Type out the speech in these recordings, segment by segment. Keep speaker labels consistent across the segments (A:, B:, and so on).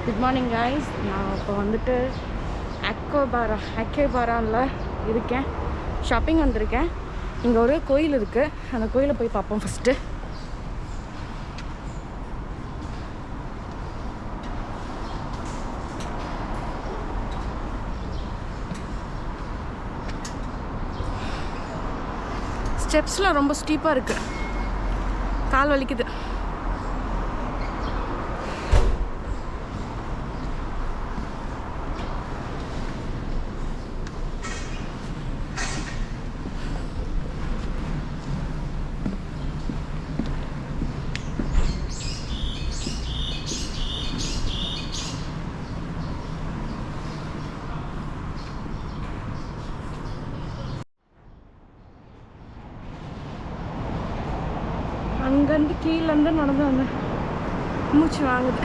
A: Good morning guys. நான் இப்போ வந்துட்டு அக்கேபாராவில் இருக்கேன். ஷாப்பிங் வந்திருக்கேன். இங்கே ஒரு கோயில் இருக்குது. அந்த கோயிலை போய் பார்ப்போம் ஃபஸ்ட்டு. ஸ்டெப்ஸ்லாம் ரொம்ப ஸ்டீப்பாக இருக்குது. கால் வலிக்குது. அங்கேருந்து கீழேருந்து நடந்து வந்தேன். மூச்சு வாங்குது.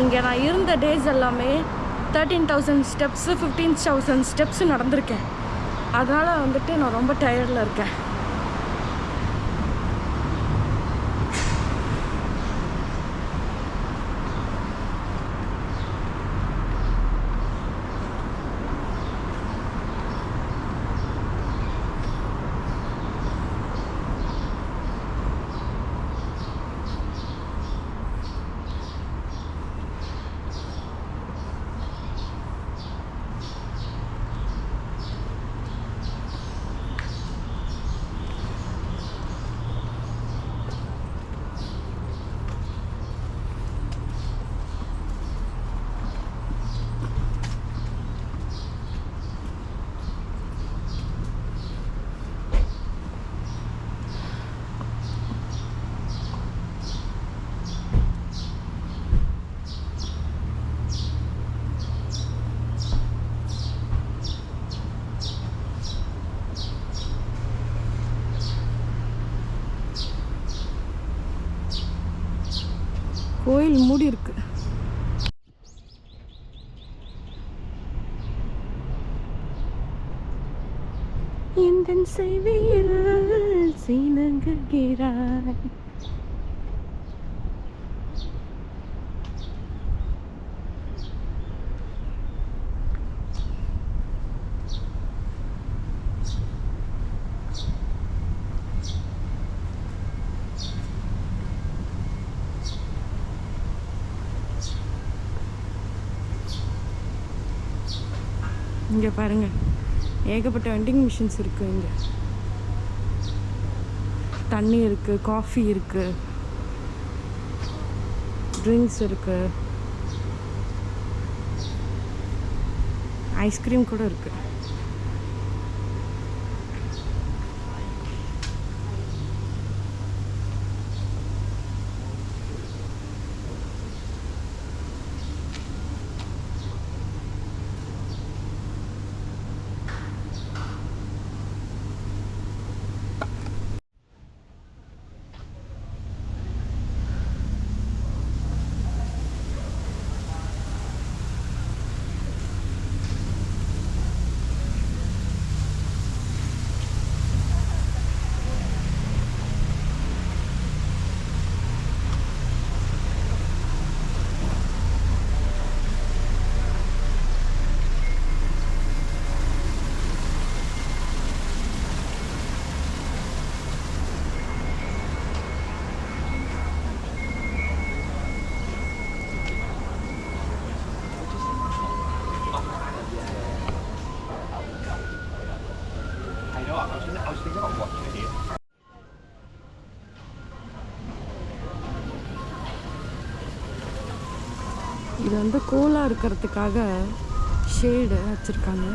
A: இங்கே நான் இருந்த டேஸ் எல்லாமே 13,000 ஸ்டெப்ஸு 15,000 ஸ்டெப்ஸு நடந்திருக்கேன். அதனால் வந்துட்டு நான் ரொம்ப டயர்டில் இருக்கேன். கோயில் மூடி இருக்கு. எந்தன் செய்தியில் சீனங்குகிறாய். இங்கே பாருங்கள், ஏகப்பட்ட வெண்டிங் மிஷின்ஸ் இருக்குது. இங்கே தண்ணி இருக்குது, காஃபி இருக்குது, ட்ரிங்க்ஸ் இருக்குது, ஐஸ்கிரீம் கூட இருக்குது. இது வந்து கூலாக இருக்கிறதுக்காக ஷேடு வச்சுருக்காங்க.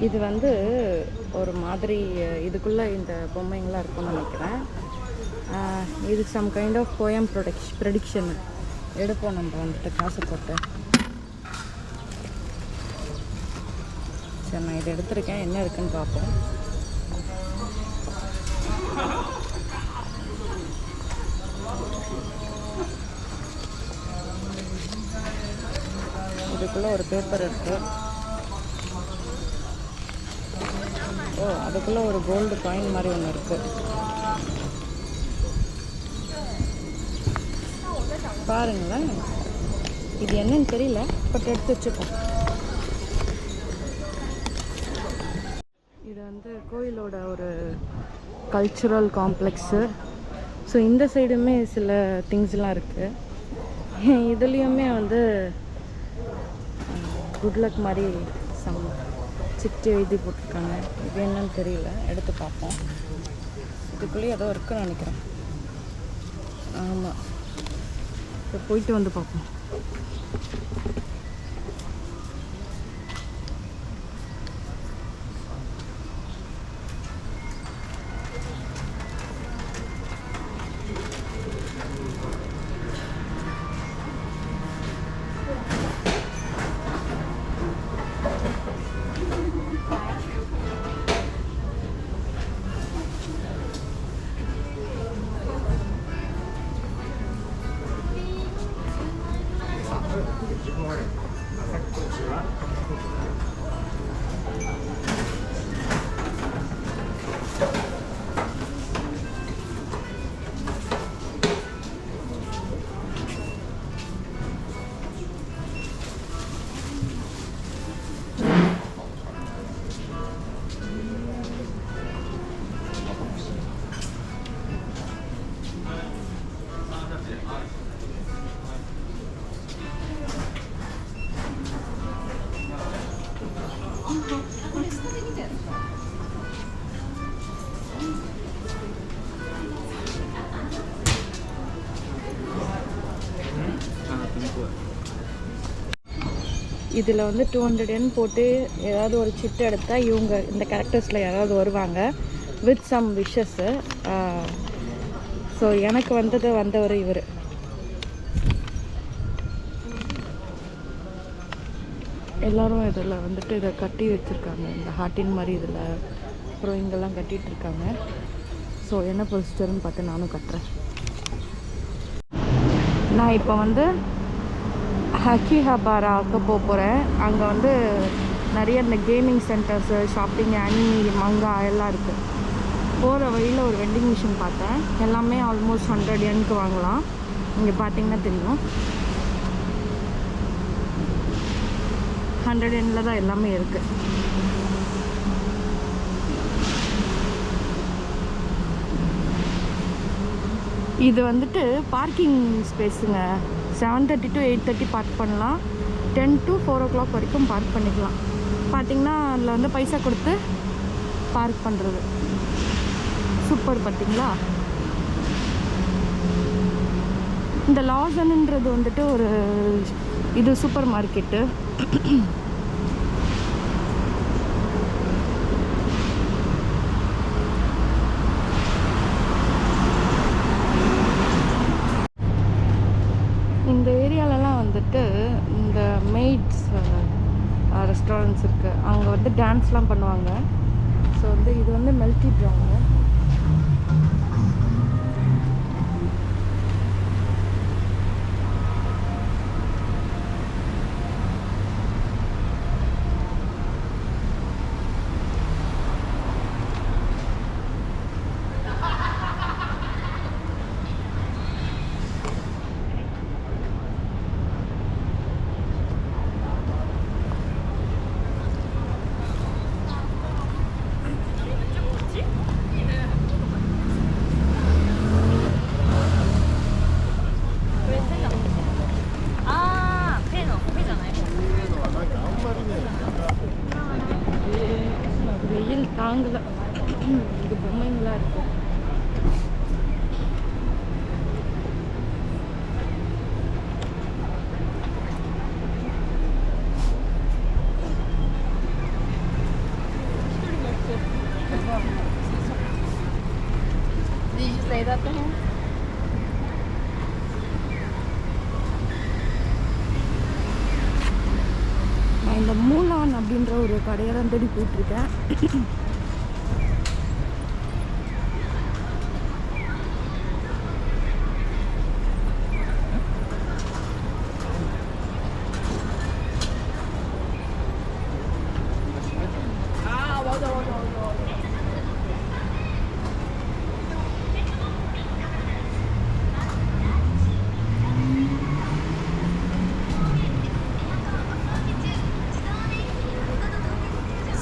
A: இது வந்து ஒரு மாதிரி இதுக்குள்ளே இந்த பொம்மைங்களாம் இருக்கும்னு நினைக்கிறேன். இது some kind of poem prediction எடுப்போம் நம்ம வந்துட்டு காசு போட்டு. சரி, நான் இதை எடுத்திருக்கேன், என்ன இருக்குன்னு பார்ப்போம். இதுக்குள்ளே ஒரு பேப்பர் இருக்குது. ஓ, அதுக்குள்ளே ஒரு கோல்டு காயின் மாதிரி ஒன்று இருக்குது. பாருங்களேன், இது என்னன்னு தெரியல, பட் எடுத்து வச்சுப்போம். இது வந்து கோயிலோட ஒரு கல்ச்சுரல் காம்ப்ளெக்ஸு. ஸோ இந்த சைடுமே சில திங்ஸ்லாம் இருக்குது. இதுலேயுமே வந்து குட் லக் மாதிரி சம் சிட்டு எழுதி போட்டிருக்காங்க. இது என்னன்னு தெரியல, எடுத்து பார்ப்போம். இதுக்குள்ளேயே ஏதோ இருக்குன்னு நினைக்கிறேன். ஆமாம், இப்போ போயிட்டு வந்து பார்ப்போம். இதில் வந்து 200 yen போட்டு ஏதாவது ஒரு சிட்டு எடுத்தால் இவங்க இந்த கேரக்டர்ஸில் யாராவது வருவாங்க வித் சம் விஷஸ்ஸு. ஸோ எனக்கு வந்தவர் இவர். எல்லோரும் இதில் வந்துட்டு இதை கட்டி வச்சுருக்காங்க, இந்த ஹார்ட்டின் மாதிரி இதில். அப்புறம் இங்கெல்லாம் கட்டிகிட்ருக்காங்க. ஸோ என்ன ப்ரொசீஜர்னு பார்த்து நானும் கட்டுறேன். நான் இப்போ வந்து அக்கிஹபாராவுக்கு போகிறேன். அங்கே வந்து நிறைய இந்த கேமிங் சென்டர்ஸு, ஷாப்பிங், அனிமி, மங்கா எல்லாம் இருக்குது. போகிற வழியில் ஒரு வெண்டிங் மிஷின் பார்த்தேன். எல்லாமே ஆல்மோஸ்ட் 100 yen வாங்கலாம். இங்கே பார்த்தீங்கன்னா தெரியும், 100 yen தான் எல்லாமே இருக்குது. இது வந்துட்டு பார்க்கிங் ஸ்பேஸுங்க. 7:30 to 8:30 பார்க் பண்ணலாம். 10 to 4 o'clock வரைக்கும் பார்க் பண்ணிக்கலாம். பார்த்திங்கன்னா அதில் வந்து பைசா கொடுத்து பார்க் பண்ணுறது. சூப்பர் பார்த்திங்களா. இந்த லாசன்ன்றது வந்துட்டு ஒரு இது சூப்பர் மார்க்கெட்டு. இந்த ஏரியாலலாம் வந்துட்டு இந்த மெய்ட்ஸ் ரெஸ்டாரண்ட்ஸ் இருக்குது. அங்கே வந்து டான்ஸ்லாம் பண்ணுவாங்க. ஸோ வந்து இது வந்து மெல்டி ப்ரௌனு. வெயில் தாங்கல. இது பொம்மைங்களா இருக்கு. நான் இந்த மூலான் அப்படின்ற ஒரு கடையை தான் தேடி போயிட்டுருக்கேன்.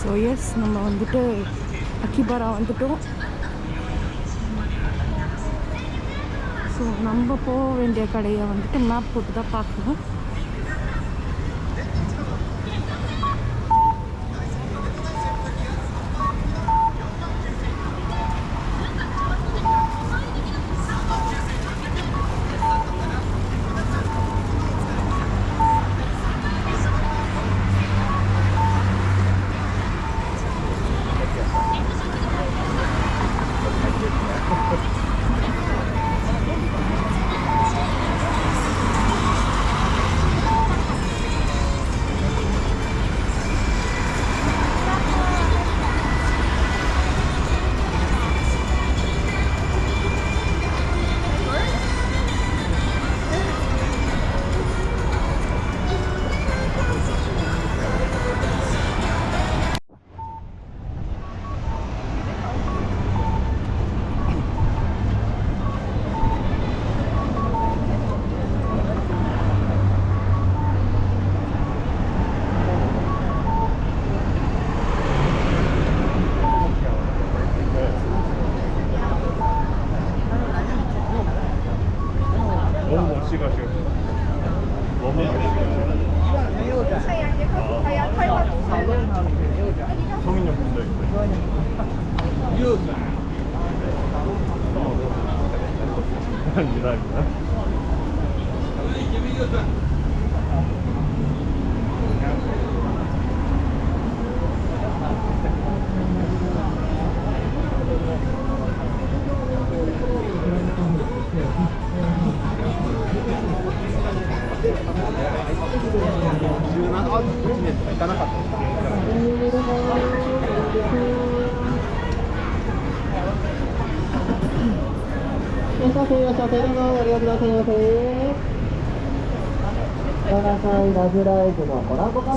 A: ஸோ எஸ், நம்ம வந்துட்டு அக்கிபாரா வந்துட்டோம். ஸோ நம்ம போக வேண்டிய கடையை வந்துட்டு மேப் போட்டு தான் பார்க்கணும்.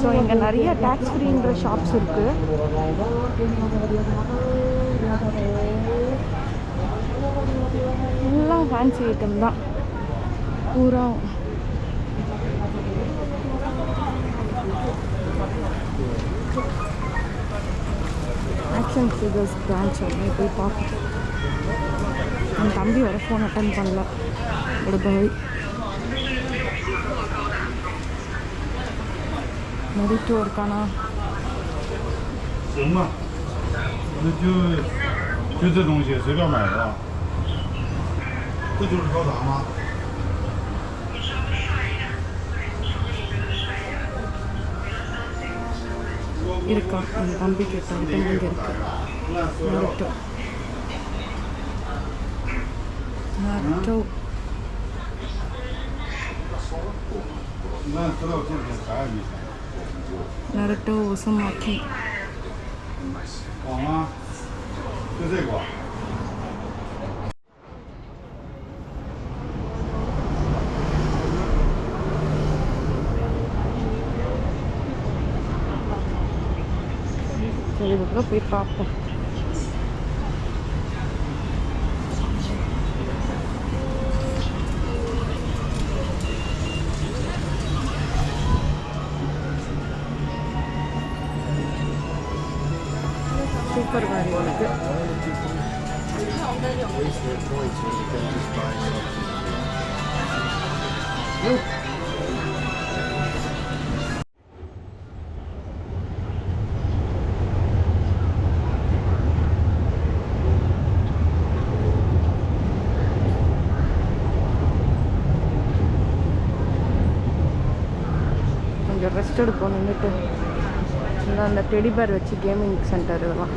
A: ஸோ இங்கே நிறைய டேக்ஸ் ஃப்ரீன்ற ஷாப்ஸ் இருக்குது. எல்லாம் ஃபேன்சி ஐட்டம் தான் பூரா. ஆக்ஷன் ஃபிகர்ஸ் பிரான்ச் அப்படியே போய் பார்க்கணும். என் தம்பி வர ஃபோன் அட்டன் பண்ணல. விடுபாய் முடிட்டு இருக்கானா?
B: 行吧，那就这东西随便买的，这就是高达吗？
A: இருக்கா? என் தம்பி கேட்ட ஐட்டம் இங்கே இருக்கு. Naruto Naruto Naruto Uzumaki.
B: 广吗？就这个。
A: சரி, இதுக்குள்ள போய் பார்ப்போம். சூப்பர் காரி இருக்கு. கொஞ்சம் ரெஸ்ட் எடுப்போம் நின்றுட்டு. அந்த டெடி பேர் வச்சு கேமிங் சென்டர் இதெல்லாம்.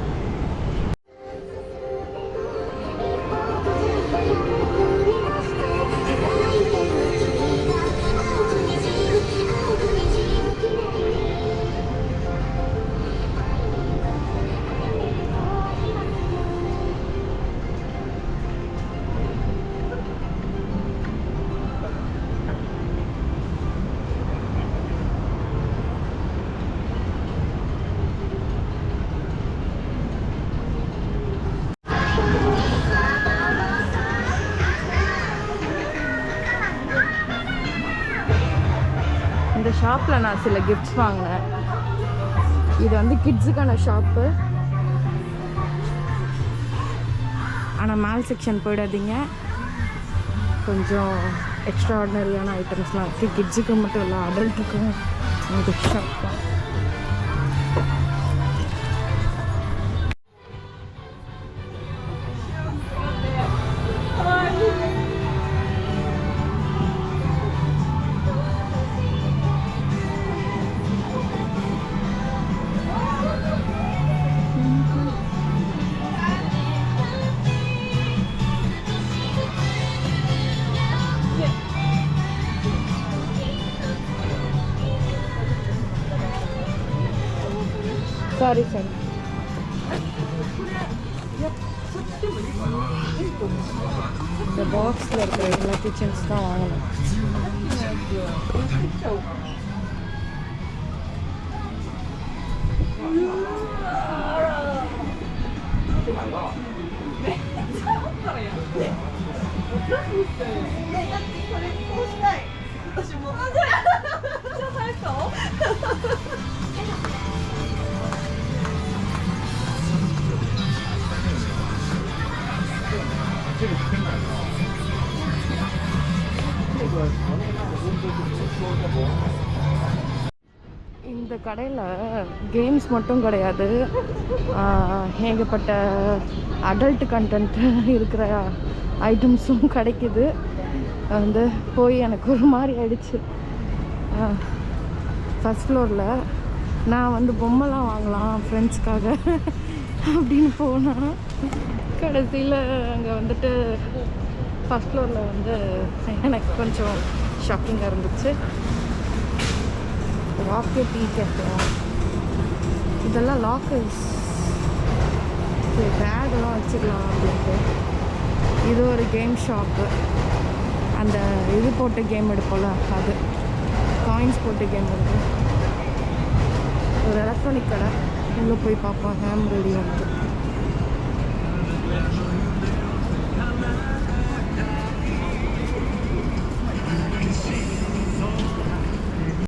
A: ஷாப்பில் நான் சில கிஃப்ட்ஸ் வாங்கினேன். இது வந்து கிட்ஸுக்கான ஷாப்பு. ஆனால் மேல் செக்ஷன் போயிடாதீங்க, கொஞ்சம் எக்ஸ்ட்ரா ஆர்டினரியான ஐட்டம்ஸ்லாம் இருக்குது. கிட்ஸுக்கு மட்டும் இல்லை, அடல்ட்டுக்கும் இந்த ஷாப் தான். Sorry sorry. இந்த பாக்ஸில் இருக்கிற எல்லா கிச்சன்ஸ் தான் வாங்கணும். இந்த கடையில் கேம்ஸ் மட்டும் கிடையாது, ஏகப்பட்ட அடல்ட் கண்டென்ட் இருக்கிற ஐட்டம்ஸும் கிடைக்குது. வந்து போய் எனக்கு ஒரு மாதிரி ஆயிடுச்சு. ஃபஸ்ட் ஃப்ளோரில் நான் வந்து பொம்மைலாம் வாங்கலாம் ஃப்ரெண்ட்ஸ்க்காக அப்படின்னு போனால், கடைசியில் அங்கே வந்துட்டு ஃபஸ்ட் ஃப்ளோரில் வந்து எனக்கு கொஞ்சம் ஷாக்கிங்காக இருந்துச்சு. ராக்கெட் டீ கேஃபே, இதெல்லாம் லாக்கர்ஸ், பேக்கெல்லாம் வச்சுக்கலாம் அப்படின்ட்டு. இது ஒரு கேம் ஷாப்பு. அந்த இது போட்டு கேம் எடுப்போம்ல, அது காயின்ஸ் போட்டு கேம் எடுப்போம். ஒரு எலக்ட்ரானிக் கடை, உள்ளே போய் பார்ப்போம். ஹேம் ரெடி வந்து